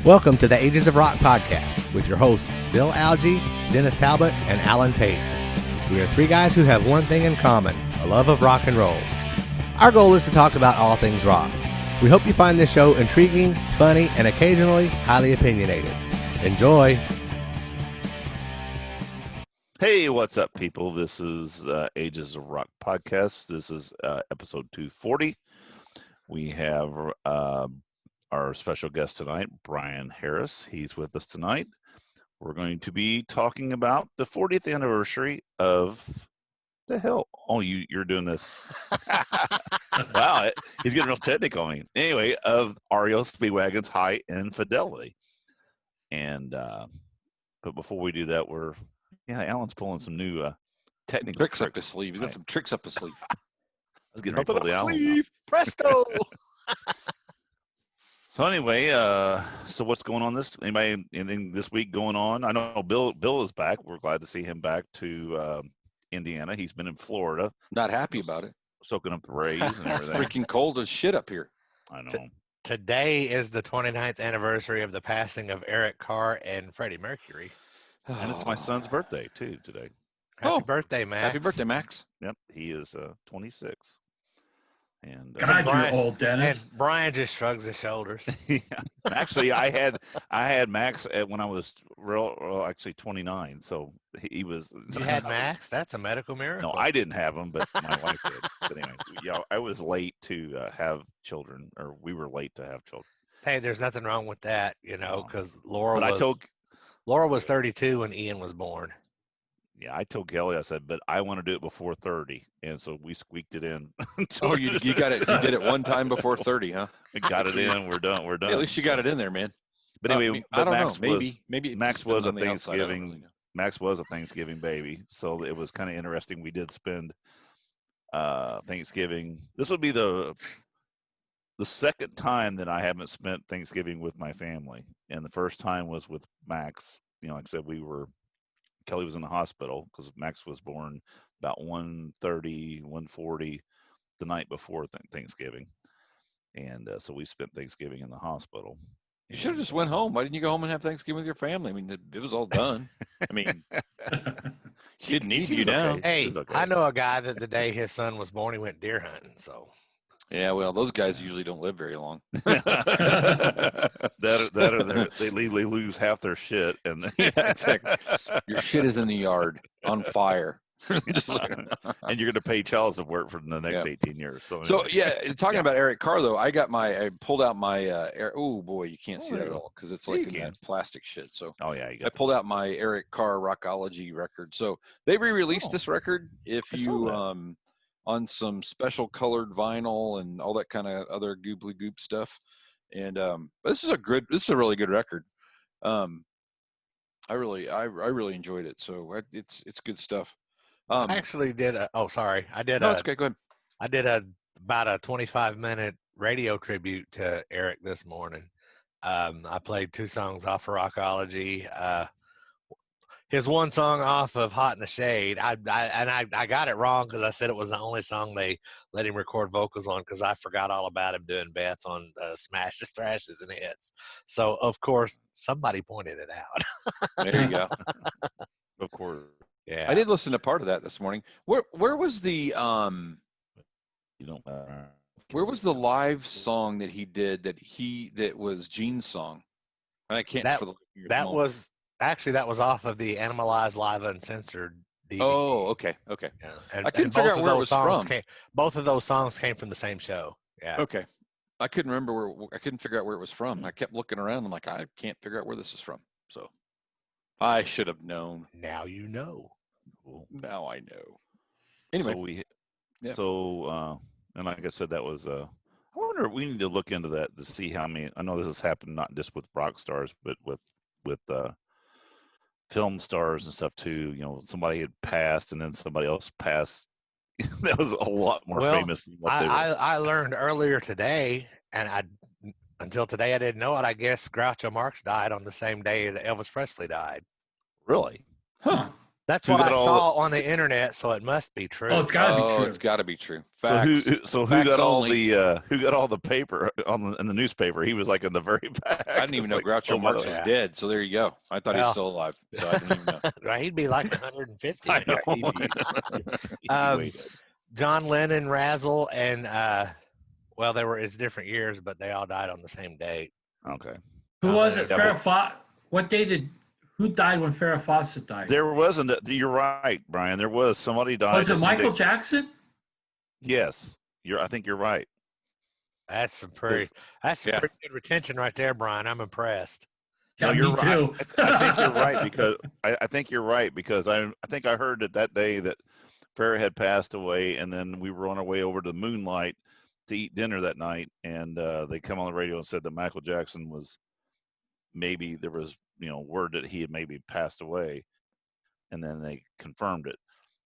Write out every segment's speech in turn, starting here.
Welcome to the Ages of Rock podcast with your hosts, Bill Algie, Dennis Talbot, and Alan Tate. We are three guys who have one thing in common, a love of rock and roll. Our goal is to talk about all things rock. We hope you find this show intriguing, funny, and occasionally highly opinionated. Enjoy! Hey, what's up, people? This is Ages of Rock podcast. This is episode 240. We have our special guest tonight, Bryan Harris. He's with us tonight. We're going to be talking about the 40th anniversary of the hell. Oh, you're doing this. Wow, he's getting real technical on me. Anyway, of REO Speedwagon's High Infidelity. And but before we do that, Alan's pulling some new technical tricks up his sleeve. He's got some tricks up his sleeve. I was getting ready to pull the Alan sleeve. Presto. So anyway, so what's going on anything this week going on? I know Bill is back. We're glad to see him back to Indiana. He's been in Florida. Not happy about it. Soaking up the rays and everything. Freaking cold as shit up here. I know. Today is the 29th anniversary of the passing of Eric Carr and Freddie Mercury. And it's my son's birthday, too, today. Happy birthday, Max. Happy birthday, Max. Yep, he is 26. And God, you're old, Dennis. And Bryan just shrugs his shoulders. Yeah. Actually, I had Max when I was actually 29. So he was. You had Max? That's a medical miracle. No, I didn't have him, but my wife did. But anyway, I was late to have children, or we were late to have children. Hey, there's nothing wrong with that, because Laura was 32 when Ian was born. Yeah, I told Kelly, I said, but I want to do it before 30, and so we squeaked it in. Oh, you got it. You did it one time before 30, huh? Got it in. We're done. Yeah, at least you got it in there, man. But anyway, I don't Max know. Maybe Max was a on the outside, Thanksgiving. really know. Max was a Thanksgiving baby, so it was kind of interesting. We did spend Thanksgiving. This would be the second time that I haven't spent Thanksgiving with my family, and the first time was with Max. Like I said, Kelly was in the hospital because Max was born about 1:30, 1:40 the night before Thanksgiving. And so we spent Thanksgiving in the hospital. You should have just went home. Why didn't you go home and have Thanksgiving with your family? I mean, it was all done. I mean, she didn't need you now. Okay. Hey, I know a guy that the day his son was born, he went deer hunting. So. Yeah, well, those guys usually don't live very long. They lose half their shit, and Yeah, exactly. Your shit is in the yard on fire. and you're going to pay child support for the next 18 years. So talking about Eric Carr though, I pulled out my oh boy, you can't see that at all because it's like in that plastic shit. So I pulled out my Eric Carr Rockology record. So they re-released this record. If you on some special colored vinyl and all that kind of other goobly goop stuff. And but this is a really good record. I really enjoyed it. So it's good stuff. I actually did No, it's okay. Go ahead. I did about a 25-minute radio tribute to Eric this morning. I played 2 songs off of Rockology. His one song off of Hot in the Shade, I got it wrong because I said it was the only song they let him record vocals on because I forgot all about him doing Beth on Smashes, Thrashes, and Hits. So, of course, somebody pointed it out. There you go. Of course. Yeah. I did listen to part of that this morning. Where was the where was the live song that he did that was Gene's song? And I can't that was off of the Animalized Live Uncensored DVD. Oh, okay. Yeah. And I couldn't figure out where it was from. Both of those songs came from the same show. Yeah. Okay. I couldn't figure out where it was from. I kept looking around. I'm like, I can't figure out where this is from. So I should have known. Now you know. Cool. Now I know. Anyway. And like I said, that was I wonder, we need to look into that to see how many. I know this has happened not just with rock stars, but with film stars and stuff too. Somebody had passed and then somebody else passed. That was a lot more famous than what they were. I learned earlier today, and until today I didn't know it. I guess Groucho Marx died on the same day that Elvis Presley died. Really? Huh. That's what I saw on the internet, so it must be true. Oh, it's got to be true. It's got to be true. Facts. Who got only. who got all the paper in the newspaper? He was like in the very back. I didn't even know Groucho Marx was dead. So there you go. I thought he's still alive. So I didn't even know. He'd be like 150. I know. John Lennon, Razzle, and it's different years, but they all died on the same date. Okay. Who was it? Farrah Fawcett. What day did? Who died when Farrah Fawcett died? There wasn't. You're right, Brian. There was somebody died. Was it Michael Jackson? Yes. I think you're right. That's some pretty good retention right there, Brian. I'm impressed. Yeah, you're me too. I think you're right because I think you're right because I think I heard that day that Farrah had passed away, and then we were on our way over to Moonlight to eat dinner that night, and they come on the radio and said that Michael Jackson was maybe there was word that he had maybe passed away, and then they confirmed it.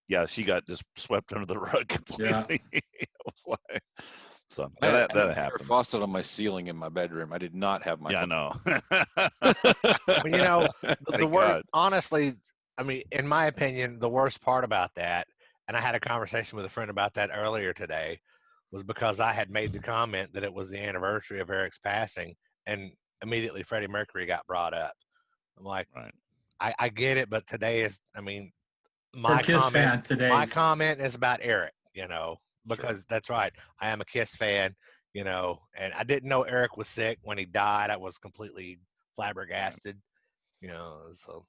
Yeah, she got just swept under the rug completely. Yeah. So that happened. Faucet on my ceiling in my bedroom. I did not have my. Yeah, I know. The worst. Honestly, I mean, in my opinion, the worst part about that, and I had a conversation with a friend about that earlier today, was because I had made the comment that it was the anniversary of Eric's passing, and immediately Freddie Mercury got brought up. I'm like, right. I get it, but today is, I mean, my comment is about Eric, because that's right. I am a Kiss fan, and I didn't know Eric was sick when he died. I was completely flabbergasted, so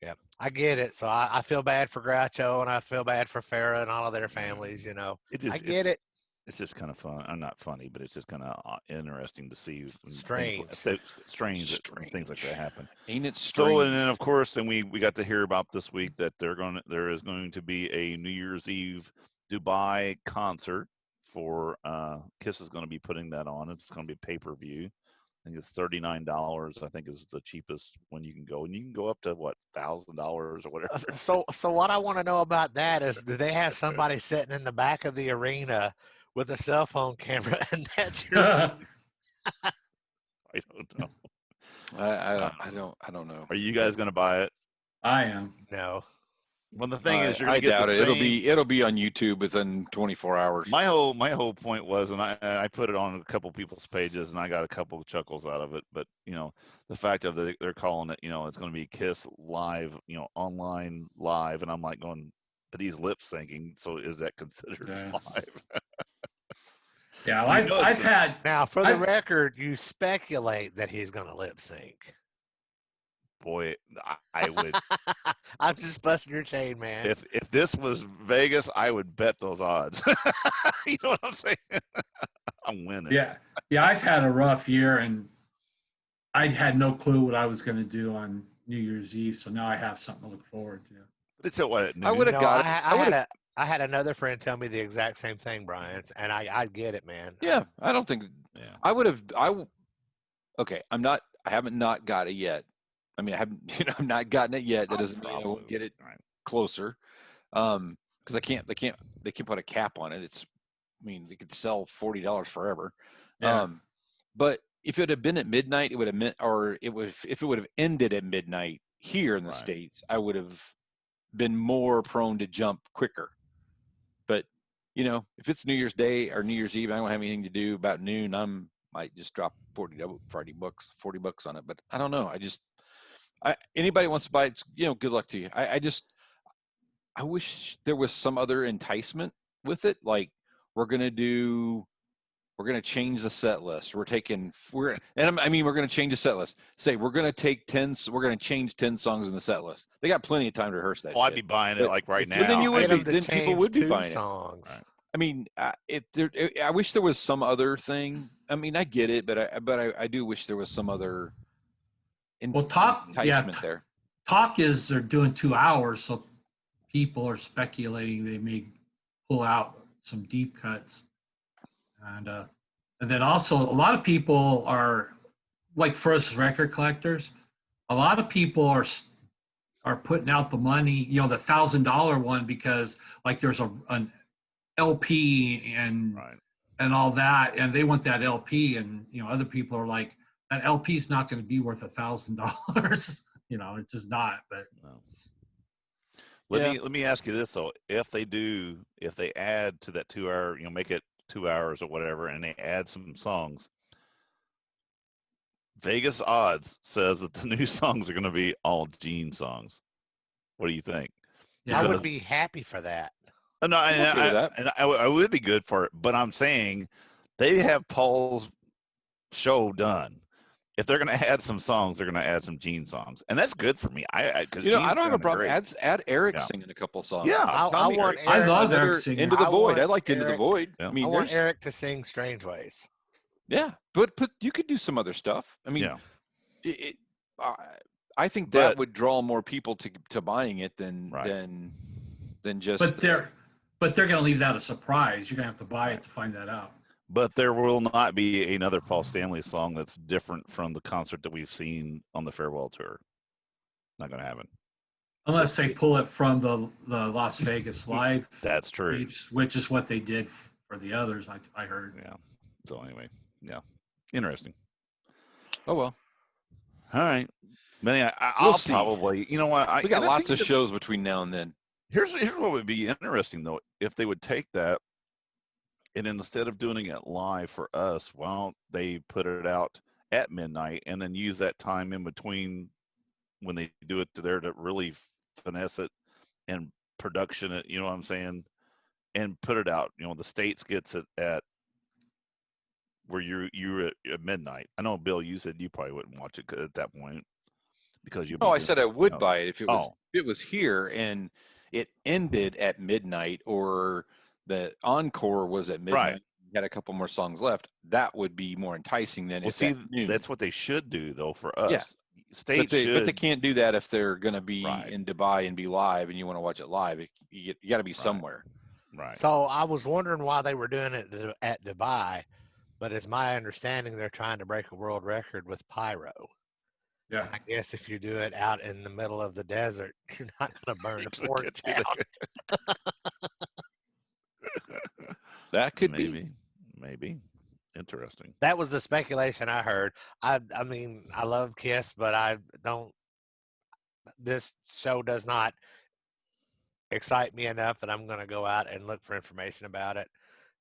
yeah, I get it. So I feel bad for Groucho, and I feel bad for Farrah and all of their families, I get it. It's just kind of fun. I'm not funny, but it's just kind of interesting to see strange things like that happen. Ain't it strange? So, and then of course, then we got to hear about this week that there is going to be a New Year's Eve Dubai concert for Kiss is going to be putting that on. It's going to be pay-per-view. I think it's $39. I think is the cheapest one you can go, and you can go up to $1,000 or whatever. So what I want to know about that is, do they have somebody sitting in the back of the arena with a cell phone camera, and that's your? I don't know. I don't know. Are you guys going to buy it? I am. No. Well, the thing is, I doubt it. It'll be on YouTube within 24 hours. My whole point was, and I put it on a couple people's pages, and I got a couple of chuckles out of it. But the fact of they're calling it, it's going to be Kiss live, online live, and I'm like going, but he's lip syncing, so is that considered live? Yeah, I've had. Now, for the record, you speculate that he's going to lip sync. Boy, I would. I'm just busting your chain, man. If this was Vegas, I would bet those odds. You know what I'm saying? I'm winning. Yeah, I've had a rough year, and I had no clue what I was going to do on New Year's Eve, so now I have something to look forward to. But it's what I would have got. I had another friend tell me the exact same thing, Brian, and I get it, man. Yeah, I don't think. Yeah. I would have. Okay, I haven't not got it yet. I mean, I haven't, I've not gotten it yet. That doesn't mean I won't get it closer. Because they can't put a cap on it. They could sell $40 forever. Yeah. But if it would have been at midnight, it would have meant, if it would have ended at midnight here in the States, I would have been more prone to jump quicker. But, if it's New Year's Day or New Year's Eve, I don't have anything to do about noon. Might just drop $40 on it. But I don't know. Anybody wants to buy it, good luck to you. I wish there was some other enticement with it. Like we're going to change the set list. We're going to change the set list. Say we're going to change 10 songs in the set list. They got plenty of time to rehearse that. Oh, I'd be buying it like right now. But then people would be buying songs. Right. I mean, I wish there was some other thing. I mean, I get it, but I do wish there was some other. Enticement there. Talk is they're doing 2 hours, so people are speculating they may pull out some deep cuts, and then also a lot of people are like for us record collectors. A lot of people are putting out the money, the $1,000 one, because like there's an LP and all that, and they want that LP, and other people are like, that LP is not going to be worth $1,000. It's just not. But Let me ask you this though: if they add to that 2 hour, make it 2 hours or whatever, and they add some songs, Vegas odds says that the new songs are going to be all Gene songs. What do you think? Yeah. I would be happy for that. No, I would be good for it, but I'm saying they have Paul's show done. If they're going to add some songs, they're going to add some Gene songs, and that's good for me. I don't have a problem. Add Eric singing a couple songs. Yeah, I love Eric singing. Into the Void. I liked Into the Void. Yeah. I want Eric to sing Strange Ways. Yeah, but you could do some other stuff. I mean, I think that would draw more people to buying it than just. But they're going to leave that a surprise. You're going to have to buy it to find that out. But there will not be another Paul Stanley song that's different from the concert that we've seen on the farewell tour. Not going to happen. Unless they pull it from the Las Vegas live. That's true. Which is what they did for the others, I heard. Yeah. So anyway, yeah. Interesting. Oh, well. All right. But I'll probably, you know what? We got lots of shows between now and then. Here's what would be interesting, though. If they would take that, and instead of doing it live for us, why don't they put it out at midnight and then use that time in between when they do it to really finesse it and production it, you know what I'm saying? And put it out. You know, the States gets it at where you're at midnight. I know, Bill, you said you probably wouldn't watch it at that point because you. Oh, I said I would buy it if it was here and it ended at midnight, or the encore was at midnight. Right. Had a couple more songs left. That would be more enticing than that's what they should do though for us. Yeah. States but they can't do that if they're going to be in Dubai and be live, and you want to watch it live. You got to be somewhere. Right. So I was wondering why they were doing it at Dubai, but it's my understanding they're trying to break a world record with pyro. Yeah. I guess if you do it out in the middle of the desert, you're not going to burn the forest down. That could maybe. Interesting. That was the speculation I heard. I mean, I love Kiss, but this show does not excite me enough that I'm going to go out and look for information about it.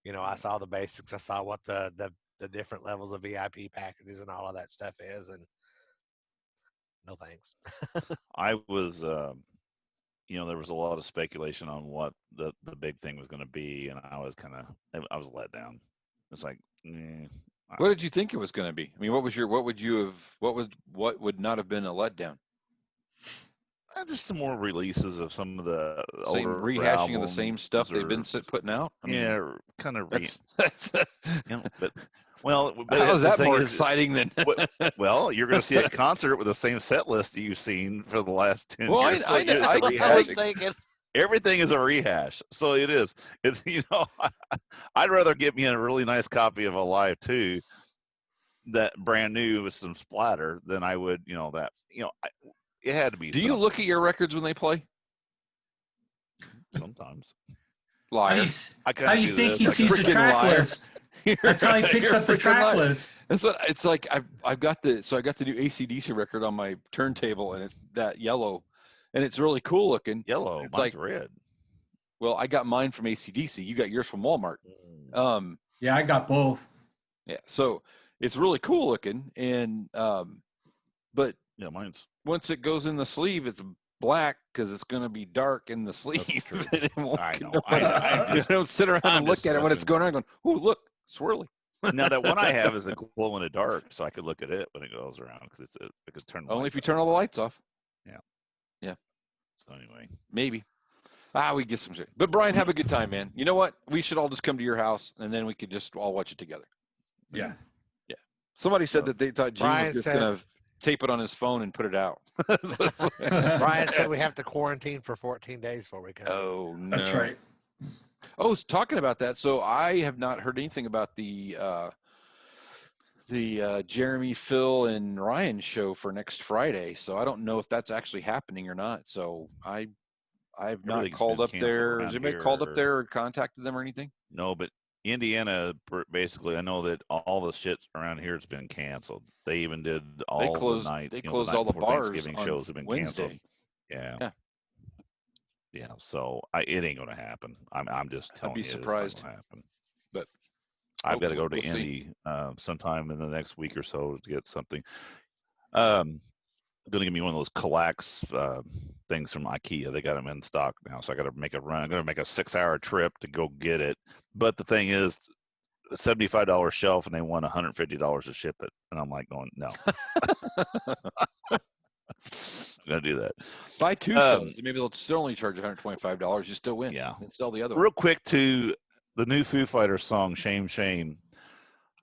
You know, I saw the basics. I saw what the different levels of VIP packages and all of that stuff is, and no thanks. I was, there was a lot of speculation on what the big thing was going to be, and I was let down. It's like, what did you think it was going to be? I mean, what would not have been a letdown? Just some more releases of some of the same older rehashing of the same stuff they've been putting out. I mean, kind of. That's but how is that more exciting than? Well, you're going to see a concert with the same set list you've seen for the last 10 years. I was thinking. Everything is a rehash, so it is. It's I'd rather get me a really nice copy of a Live 2 that brand new with some splatter than I would, it had to be. Do you look at your records when they play? Sometimes. Liar. How do you think he sees the track list? That's how he picks up the track list. That's what it's like. I got the new AC/DC record on my turntable, and it's that yellow, and it's really cool looking. Yellow. It's mine's red. Well, I got mine from AC/DC. You got yours from Walmart. Yeah, I got both. Yeah, so it's really cool looking, and but yeah, mine's. Once it goes in the sleeve, it's black because it's going to be dark in the sleeve. I know. I don't sit around and look at it when it's going on going, oh, look, swirly. Now, that one I have is a glow in the dark, so I could look at it when it goes around because I could turn only if you turn all the lights off. Yeah. Yeah. So anyway. Maybe. We get some shit. But, Brian, have a good time, man. You know what? We should all just come to your house, and then we could just all watch it together. Yeah. Yeah. Somebody said that they thought Gene was just going to tape it on his phone and put it out. Brian said we have to quarantine for 14 days before we come. Oh, no. That's right. Oh, talking about that. So I have not heard anything about the Jeremy, Phil, and Ryan show for next Friday. So I don't know if that's actually happening or not. So I've not called up there. Has anybody called up there or contacted them or anything? No, but Indiana, basically, I know that all the shit around here has been canceled. They even did all the night. They closed all the bars Thanksgiving shows have been Wednesday. canceled. Yeah. Yeah, so it ain't gonna happen. I'm just telling you, I'd be surprised. It's not gonna happen. But I've got to go to Indy sometime in the next week or so to get something. Going to give me one of those Kallax things from IKEA. They got them in stock now, so I got to make a run. I'm going to make a 6-hour trip to go get it. But the thing is, a $75 shelf, and they want $150 to ship it, and I'm like going, no. I'm going to do that. Buy 2 shelves. Maybe they'll still only charge $125. You still win. Yeah. And sell the other Real one. quick to the new Foo Fighters song, Shame, Shame.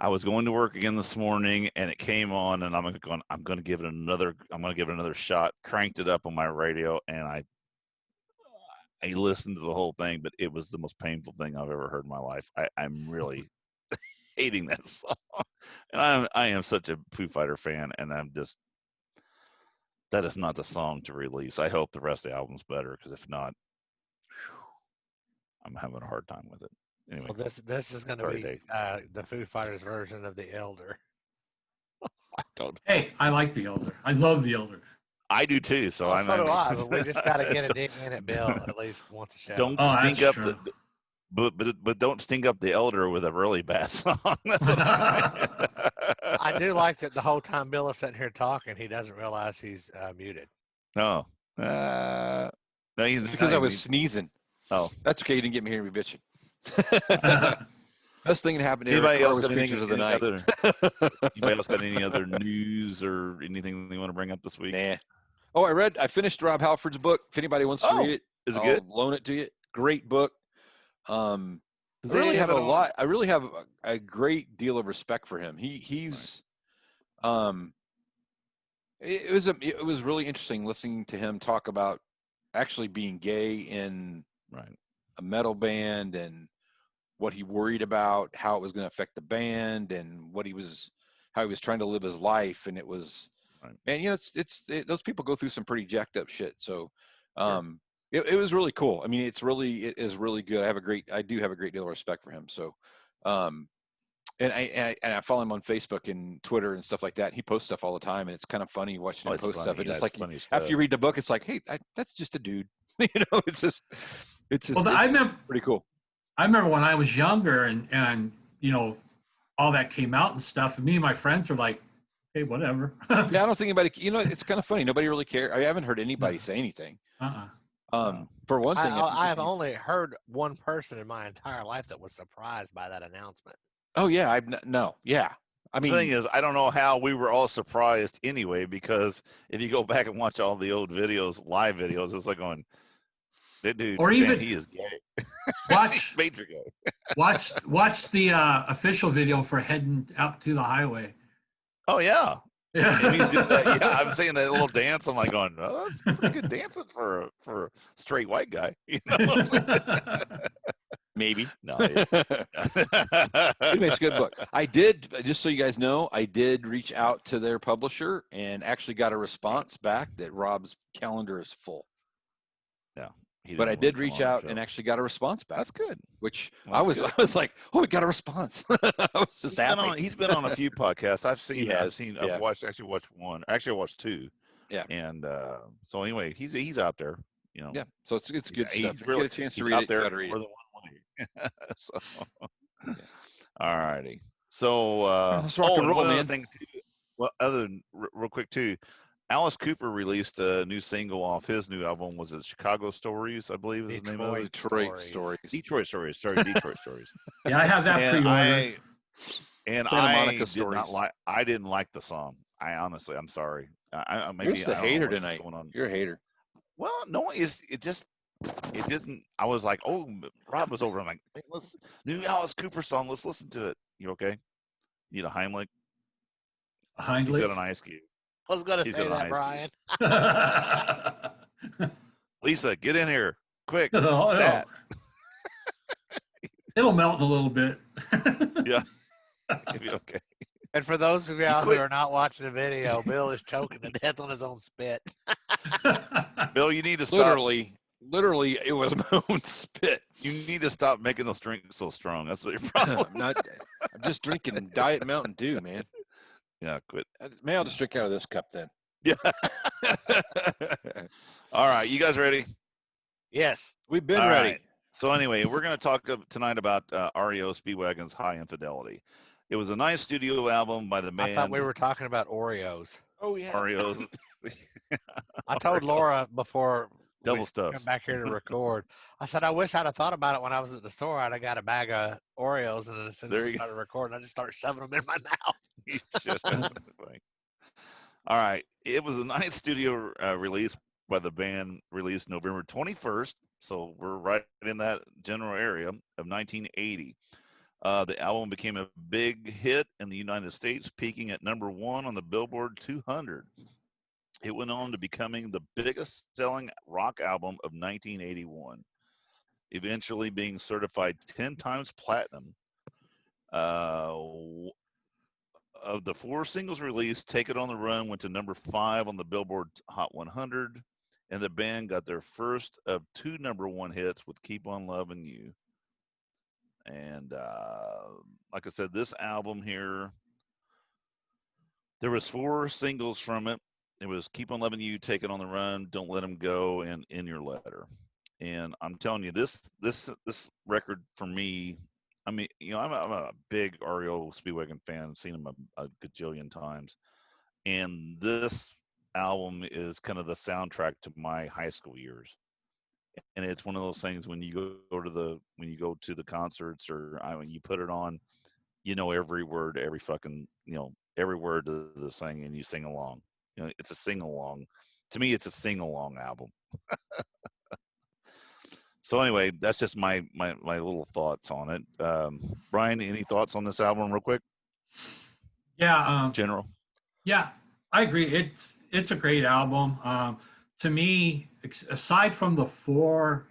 I was going to work again this morning, and it came on, and I'm going to give it another shot. Cranked it up on my radio, and I listened to the whole thing, but it was the most painful thing I've ever heard in my life. I'm really hating that song, and I am such a Foo Fighter fan, and that is not the song to release. I hope the rest of the album's better, because if not, I'm having a hard time with it. Anyway, so this is going to be the Foo Fighters version of The Elder. I don't. Hey, I like The Elder. I love The Elder. I do too. So so do I. But we just got to get a dig in at Bill at least once a show. Don't stink up but don't stink up The Elder with a really bad song. That's what I'm saying. I do like that the whole time Bill is sitting here talking, he doesn't realize he's muted. No. No, because I was sneezing. Oh, that's okay. You didn't get me here to be bitching. Best thing that happened to anybody else got Pictures of the Night. Anybody else got any other news or anything they want to bring up this week? Nah. Oh, I finished Rob Halford's book. If anybody wants to read it, is it good? I'll loan it to you. Great book. I really have I really have a great deal of respect for him. He's it was really interesting listening to him talk about actually being gay in a metal band, and what he worried about, how it was going to affect the band, and how he was trying to live his life. And it was, man, those people go through some pretty jacked up shit. So, it was really cool. I mean, it is really good. I do have a great deal of respect for him. So, and I follow him on Facebook and Twitter and stuff like that. He posts stuff all the time, and it's kind of funny watching him post stuff. It's just like after you read the book, it's like, hey, that's just a dude. It's just I remember pretty cool. I remember when I was younger, and all that came out and stuff, and me and my friends were like, hey, whatever. Yeah, I don't think anybody. It's kind of funny. Nobody really cared. I haven't heard anybody say anything. For one thing, I have only heard one person in my entire life that was surprised by that announcement. Oh yeah, yeah. I mean, the thing is, I don't know how we were all surprised anyway, because if you go back and watch all the old videos, live videos, it's like going, that dude, or even he is gay. Watch major gay. watch the official video for Heading Out to the Highway. Oh yeah. Yeah. And he's doing that. Yeah, I'm seeing that little dance. I'm like going, oh, that's pretty good dancing for a straight white guy. Maybe. No. It makes a good book. I did, just so you guys know, I did reach out to their publisher and actually got a response back that Rob's calendar is full. Yeah. But I did reach out and actually got a response back. That's good. Which I was like, oh, we got a response. I was just happy. He's been on a few podcasts. I've watched one. Actually, I watched 2. Yeah. And so anyway, he's out there. Yeah. So it's good stuff. Really, get a chance to read it. There more than one way. So, all righty. So let's rock and roll, man. Thing too, well, other than real quick too. Alice Cooper released a new single off his new album. Was it Chicago Stories, I believe is the name of it? Detroit Stories. Detroit Stories. Sorry, Detroit Stories. Yeah, I have that pre-ordered. I didn't like the song. I'm sorry. You're just a hater tonight. You're a hater. Well, no, it didn't. I was like, oh, Rob was over. I'm like, hey, new Alice Cooper song. Let's listen to it. You okay? Need a Heimlich? He's got an ice cube. I was going to say that, Brian. Lisa, get in here. Quick. Stat. It'll melt in a little bit. Yeah. It'll be okay. And for those of you out who are not watching the video, Bill is choking to death on his own spit. Bill, you need to stop. Literally, it was my own spit. You need to stop making those drinks so strong. That's what your problem. I'm just drinking Diet Mountain Dew, man. Yeah, quit. Maybe I'll just drink out of this cup then. Yeah. All right, you guys ready? Yes. We've been All ready. Right. So anyway, we're going to talk tonight about REO Speedwagon's High Infidelity. It was a nice studio album by the band. I thought we were talking about Oreos. Oh, yeah. REO's. I told Laura before Double we stuffs. come back here to record, I said, I wish I'd have thought about it when I was at the store. I'd have got a bag of Oreos, and then as soon as we started recording, I just started shoving them in my mouth. All right. It was a nice studio release by the band, released November 21st. So we're right in that general area of 1980. The album became a big hit in the United States, peaking at #1 on the Billboard 200. It went on to becoming the biggest selling rock album of 1981, eventually being certified 10 times platinum. Of the 4 singles released, Take It on the Run went to #5 on the Billboard Hot 100, and the band got their first of 2 #1 hits with Keep on Loving You. And like I said, this album here, there was 4 singles from it. It was Keep on Loving You, Take It on the Run, Don't Let Him Go, and In Your Letter. And I'm telling you, this record for me, I mean, you know, I'm a big REO Speedwagon fan. I've seen him a gajillion times. And this album is kind of the soundtrack to my high school years. And it's one of those things when you go to the concerts or when you put it on, you know every word, every fucking, you know, every word to the thing, and you sing along. You know, it's a sing along. To me, it's a sing along album. So anyway, that's just my little thoughts on it. Bryan, any thoughts on this album, real quick? Yeah. General. Yeah, I agree. It's a great album. To me, aside from the 4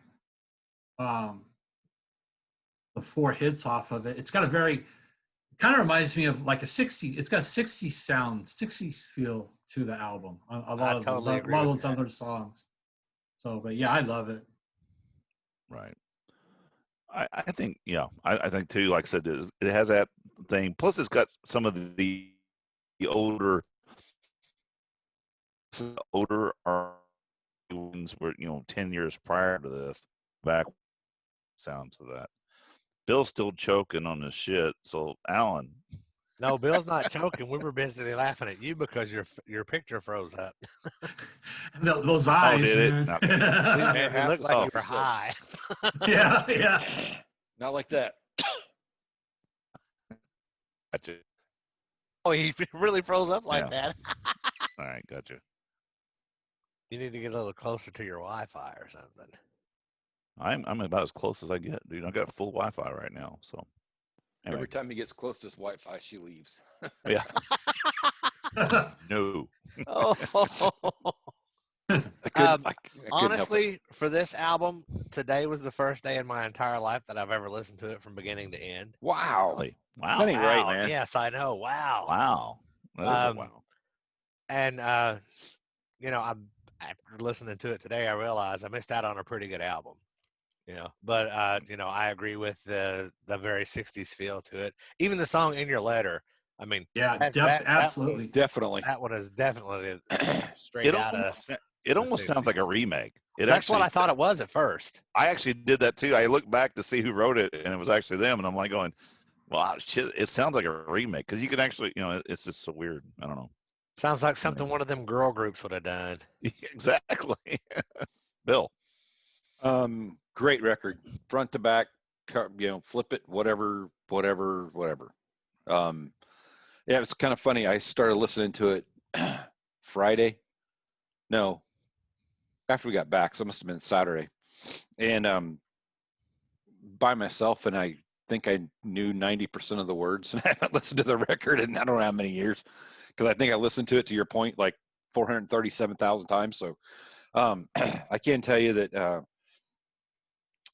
hits off of it, it's got kind of reminds me of like it's got a 60s sound, 60s feel to the album. A lot of those other songs. So, but yeah, I love it. Right. I think, yeah, I think too, like I said, it has that thing. Plus it's got some of the older ones were, you know, 10 years prior to this, back sounds of that. Bill's still choking on his shit. So Alan. No, Bill's not choking. We were busy laughing at you because your picture froze up. Those eyes. Oh, did man. it? No. It looked like you were high. Yeah. Not like that. Gotcha. Oh, he really froze up like that. All right, gotcha. You need to get a little closer to your Wi-Fi or something. I'm about as close as I get, dude. I got full Wi-Fi right now, so. Anyway. Every time he gets close to his Wi-Fi, she leaves. Yeah. No. Honestly, for this album, today was the first day in my entire life that I've ever listened to it from beginning to end. Wow. Really? Wow. That ain't right, man. Yes, I know. Wow. Wow. That is a wow. And you know, after listening to it today, I realized I missed out on a pretty good album. You know, but you know, I agree with the very 60s feel to it. Even the song In Your Letter. I mean, yeah, absolutely. Definitely. That one is definitely straight out of. It almost sounds like a remake. That's what I thought it was at first. I actually did that too. I looked back to see who wrote it, and it was actually them. And I'm like going, well, shit, it sounds like a remake because you can actually, you know, it's just so weird. I don't know. Sounds like something one of them girl groups would have done. Exactly. Bill. Great record, front to back, you know, flip it, whatever. Yeah, it's kind of funny. I started listening to it Friday. No, after we got back, so it must have been Saturday. And by myself, and I think I knew 90% of the words, and I haven't listened to the record in I don't know how many years, because I think I listened to it, to your point, like 437,000 times. So I can tell you that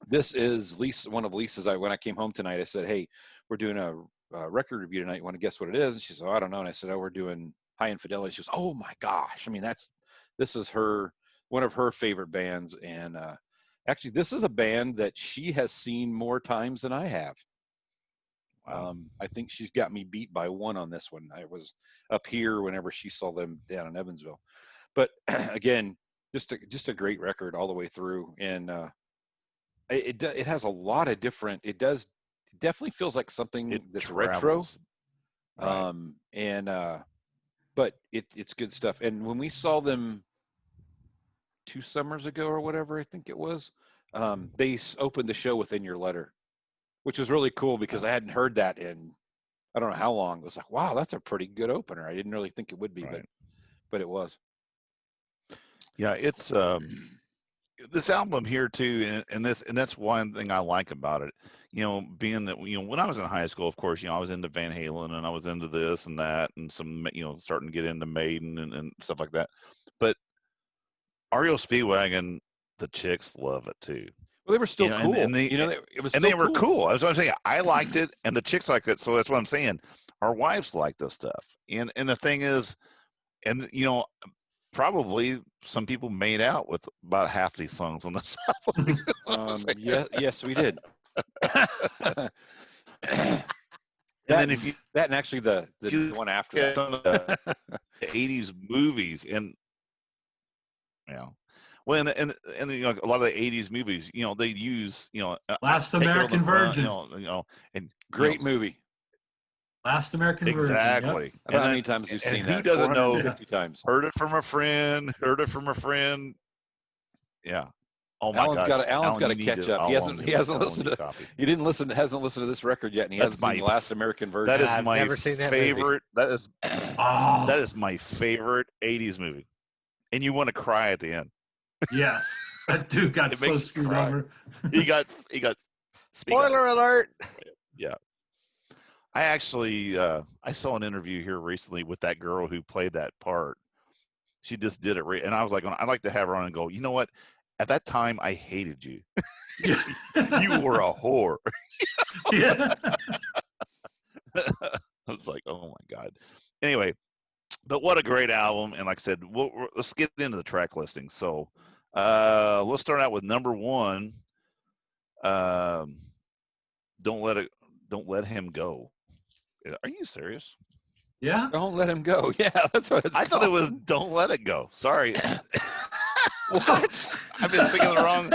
this is one of Lisa's. When I came home tonight, I said, hey, we're doing a record review tonight. You want to guess what it is? And she said, oh, I don't know. And I said, oh, we're doing High Infidelity. She goes, oh my gosh. I mean, this is one of her favorite bands. And actually, this is a band that she has seen more times than I have. Wow. I think she's got me beat by 1 on this one. I was up here whenever she saw them down in Evansville. But again, just a great record all the way through, and it has a lot of different. It definitely feels like something that's travels. Retro, right. But it's good stuff. And when we saw them 2 summers ago or whatever, I think it was, they opened the show with "In Your Letter," which was really cool because I hadn't heard that in I don't know how long. It was like, wow, that's a pretty good opener. I didn't really think it would be, but it was. Yeah, it's this album here too, and that's one thing I like about it. Being that when I was in high school, of course, I was into Van Halen and I was into this and that and some starting to get into Maiden and stuff like that. But REO Speedwagon, the chicks love it too. Well, they were still cool. And they were cool. That's what I'm saying. I liked it, and the chicks liked it. So that's what I'm saying. Our wives like this stuff, and the thing is, and probably some people made out with about half these songs on this album. Yes, we did. And then and actually the one after that, the 80s movies, and well, and a lot of the 80s movies, they use Last American Virgin, and great movie. Last American Virgin. Exactly. Yep. I don't know how many times you've seen that. Who doesn't know? 50 times. Heard it from a friend. Yeah. Oh my God. Alan's got to catch up. He hasn't listened to. Hasn't listened to this record yet, and he hasn't seen Last American Virgin. That is my favorite. That is my favorite 80s movie, and you want to cry at the end. Yes, that dude got so screwed over. He got. Spoiler alert. Yeah. I actually I saw an interview here recently with that girl who played that part. She just did it, and I was like, I'd like to have her on and go, you know what? At that time, I hated you. You were a whore. Yeah. I was like, oh my God. Anyway, but what a great album. And like I said, let's get into the track listing. So let's start out with number 1. Don't Let Him Go. Are you serious? Yeah. Don't Let Him Go. Yeah, that's what it's called. Thought it was Don't Let It Go. Sorry. What? I've been singing the wrong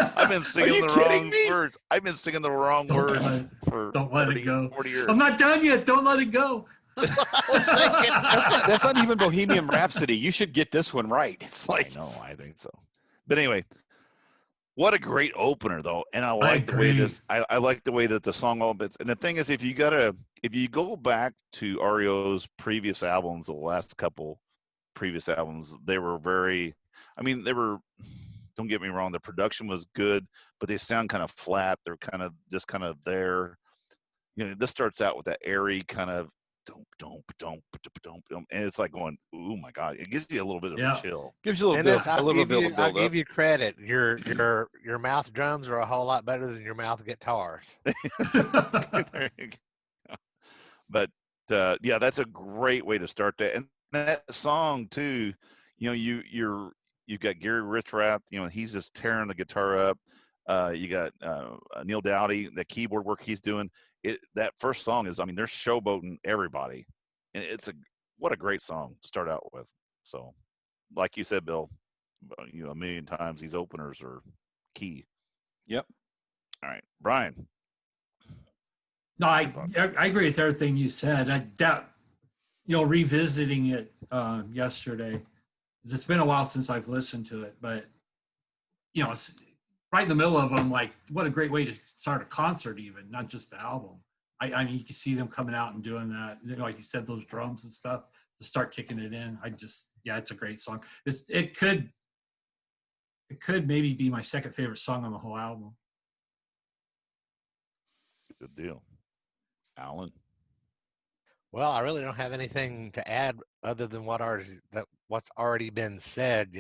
words. I've been singing the wrong words for Don't let it go. 40 years. I'm not done yet. Don't let it go. That's not even Bohemian Rhapsody. You should get this one right. It's like, no, I think so. But anyway, what a great opener though, and I like the way this. I like the way that the song opens. And the thing is, if you go back to REO's previous albums, the last couple previous albums, they were very. I mean, they were. Don't get me wrong, the production was good, but they sound kind of flat. They're kind of just kind of there. This starts out with that airy kind of. And it's like going, oh my God! It gives you a little bit of a chill. Gives you a little bit. I'll give you credit. Your mouth drums are a whole lot better than your mouth guitars. But yeah, that's a great way to start that. And that song too. You've got Gary Richrath. He's just tearing the guitar up. You got Neil Dowdy, the keyboard work he's doing. That first song is, they're showboating everybody, and what a great song to start out with. So, like you said, Bill, a million times, these openers are key. Yep. All right, Brian. No, I agree with everything you said. I doubt, revisiting it yesterday, it's been a while since I've listened to it, but it's right in the middle of them. Like, what a great way to start a concert, even not just the album. I mean, you can see them coming out and doing that. Like you said, those drums and stuff to start kicking it in. It's a great song. It could maybe be my second favorite song on the whole album. Good deal. Alan? Well, I really don't have anything to add other than what's already been said,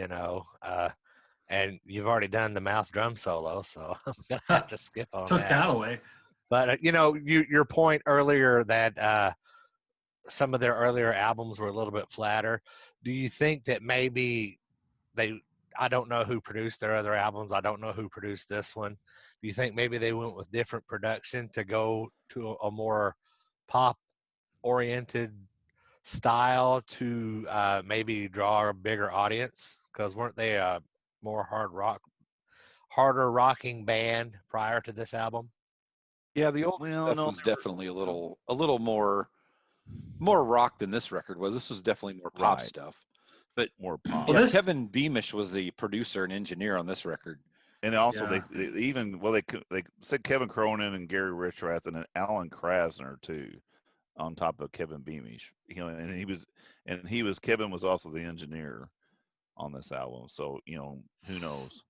and you've already done the mouth drum solo, so I'm gonna have to skip on Took that away. But your point earlier that some of their earlier albums were a little bit flatter. Do you think that maybe I don't know who produced their other albums. I don't know who produced this one. Do you think maybe they went with different production to go to a more pop-oriented style to maybe draw a bigger audience? Because weren't they a more harder rocking band prior to this album? Yeah, the old stuff was definitely a little more rock than this record was. This was definitely more pop stuff, but more pop. Yeah, Kevin Beamish was the producer and engineer on this record. And also, they even they said Kevin Cronin and Gary Richrath and Alan Krasner too, on top of Kevin Beamish. And Kevin was also the engineer on this album. So who knows?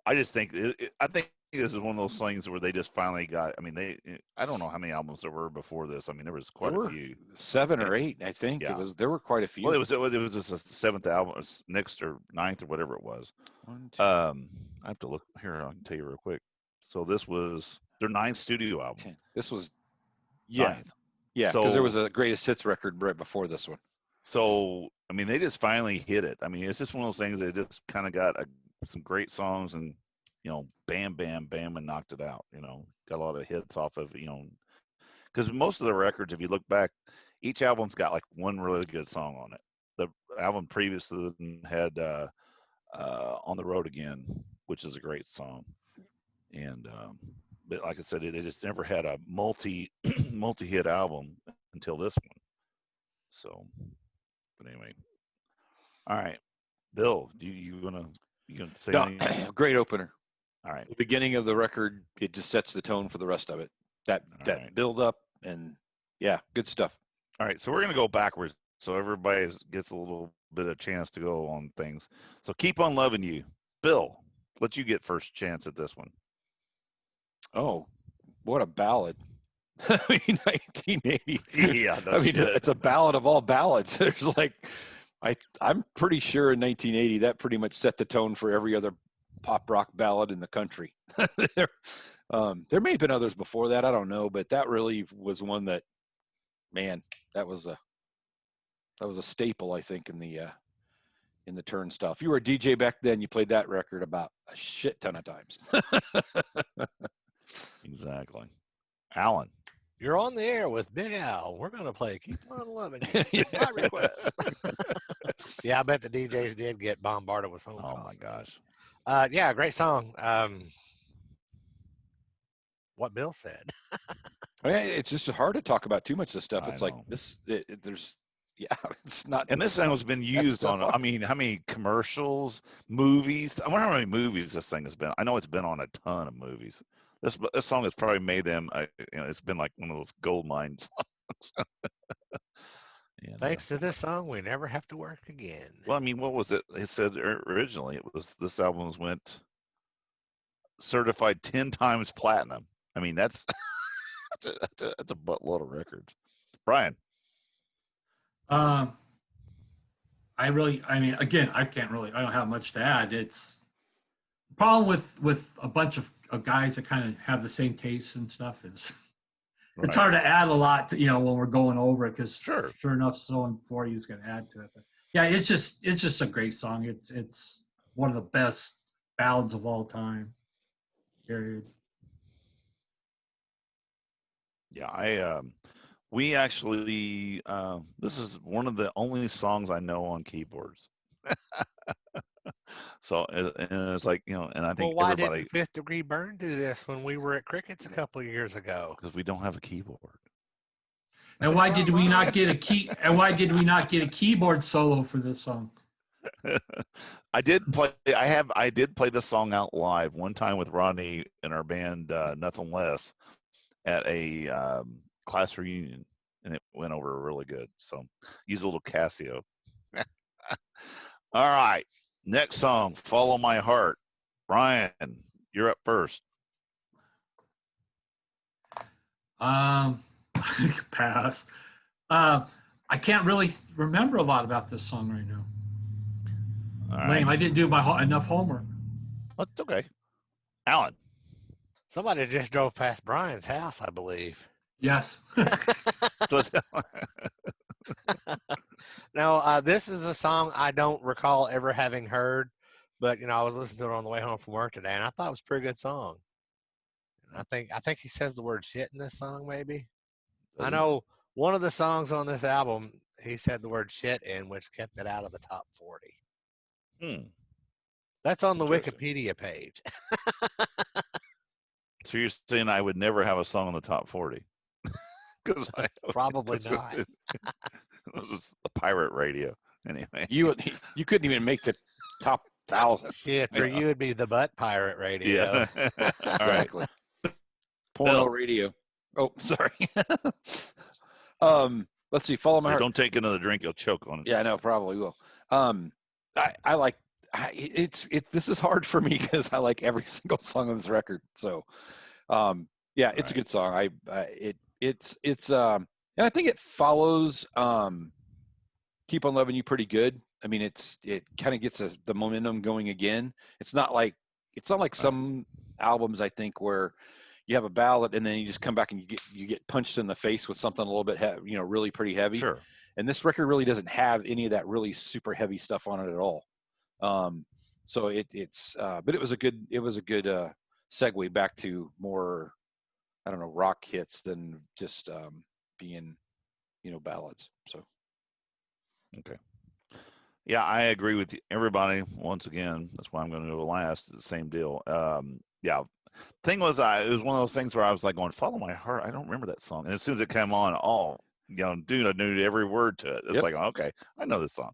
I just think I think this is one of those things where they just finally got. I mean, I don't know how many albums there were before this. I mean, there was quite a few, 7 or 8, I think. Yeah. There were quite a few. Well, it was just a 7th album, next or 9th or whatever it was. 1, 2. I have to look here. I can tell you real quick. So this was their 9th studio album. 10. This was 9th. Yeah, because there was a greatest hits record right before this one. So I mean, they just finally hit it. I mean, it's just one of those things that just kind of got some great songs and. Bam, bam, bam, and knocked it out. Got a lot of hits off of, because most of the records, if you look back, each album's got like one really good song on it. The album previous to them had On the Road Again, which is a great song. And, but like I said, they just never had a multi-hit album until this one. So, but anyway. All right. Bill, you gonna say anything? Great opener. All right. The beginning of the record, it just sets the tone for the rest of it. That build up and good stuff. All right. So we're going to go backwards. So everybody gets a little bit of chance to go on things. So Keep on Loving You. Bill, let you get first chance at this one. Oh, what a ballad. I mean, 1980. Yeah. I mean, it's a ballad of all ballads. There's I'm pretty sure in 1980, that pretty much set the tone for every other pop rock ballad in the country. There may have been others before that, I don't know, but that really was one that, man, that was a staple, I think, in the turnstile. If you were a DJ back then, you played that record about a shit ton of times. Exactly. Alan, you're on the air with Big Al. We're gonna play Keep on Loving You. My request. Yeah, I bet the DJs did get bombarded with phone calls. Oh my gosh. Yeah, great song. What Bill said. It's just hard to talk about too much of this stuff. It's like this. It's not. And this thing has been used on. I mean, how many commercials, movies? I wonder how many movies this thing has been. I know it's been on a ton of movies. This song has probably made them. It's been like one of those gold mine songs. Thanks to this song, we never have to work again. Well, I mean, what was it? It said originally it was this album went certified 10 times platinum. I mean, that's that's a buttload of records. Bryan. I mean, again, I don't have much to add. It's the problem with a bunch of guys that kind of have the same tastes and stuff is it's hard to add a lot to, when we're going over it, because sure enough, someone for you is going to add to it. But yeah, it's just a great song. It's one of the best ballads of all time. Period. Yeah, we actually this is one of the only songs I know on keyboards. So and it's like, and I think why didn't Fifth Degree Burn do this when we were at Crickets a couple of years ago? Because we don't have a keyboard. And why did we not get a keyboard solo for this song? I did play this song out live one time with Rodney in our band Nothing Less at a class reunion, and it went over really good. So use a little Casio. All right, next song, Follow My Heart. Bryan, you're up first. Pass. I can't really remember a lot about this song right now. Lame. I didn't do enough homework. That's okay. Alan. Somebody just drove past Bryan's house, I believe. Yes. Now, this is a song I don't recall ever having heard, but I was listening to it on the way home from work today, and I thought it was a pretty good song. And I think he says the word shit in this song, maybe. I know one of the songs on this album, he said the word shit in, which kept it out of the top 40. That's on the Wikipedia page. So you're saying I would never have a song on the top 40? Because Probably not. This is the pirate radio. Anyway, you couldn't even make the top 1,000. Yeah, for you it'd be the butt pirate radio. Yeah. Exactly. Porno radio. Oh, sorry. Let's see. Follow my heart. Don't take another drink; you'll choke on it. Yeah, I know. Probably will. I like. This is hard for me because I like every single song on this record. So, yeah, it's a good song. And I think it follows "Keep on Loving You" pretty good. I mean, it kind of gets the momentum going again. It's not like some albums, I think, where you have a ballad and then you just come back and you get punched in the face with something a little bit really pretty heavy. Sure. And this record really doesn't have any of that really super heavy stuff on it at all. So but it was a good segue back to more, I don't know, rock hits than just being ballads. So okay. Yeah, I agree with everybody. Once again, that's why I'm going to go last. The same deal. Yeah. Thing was, it was one of those things where I was like going, "Follow My Heart." I don't remember that song, and as soon as it came on, dude, I knew every word to it. It's like, okay, I know this song.